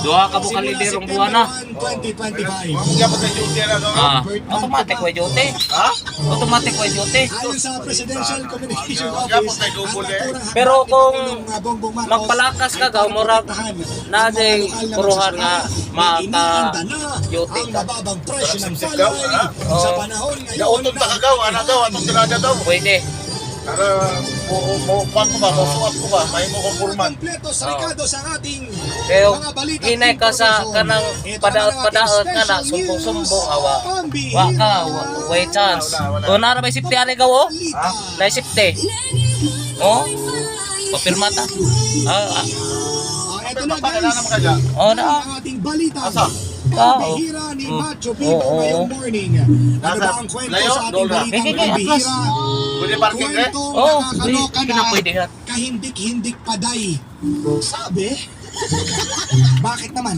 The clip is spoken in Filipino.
Duha ka bukal liderong buwan na. 2025. Automatic way duty. Ha? Automatic way duty. Ayon sa Presidential Communication Office, Pero kung magpalakas ka gaw murag na day puruhan nga maka-duty ka. mababang presyo ng palay sa panahon ngayon. Nautog na kagaw, ano daw, anong tinaga daw. Pwede. Para kuhan ko ba, susuat ko ba, may mo kong purman. Kompleto sa Ricardo sa ating Pero mga balita. hinay ka sa kanang padaot-padaot nga na sumbong-sumbong awa. Wa ka, way chance. O na may safety ari gaw o? Na safety. Oh? Papirma ta. Ito na Kailangan guys. naman kaya. Oh na. Ang ating balita. Asa? Pambihira ni Macho Vivo ngayong morning. Ano ba ang kwento Layo? sa ating Dola? balitang Kaya, pambihira? Pwede parking eh? Kwento Oh, nakakaloka hindi na pwede yan. kahindik-hindik paday. Sabi? Bakit naman?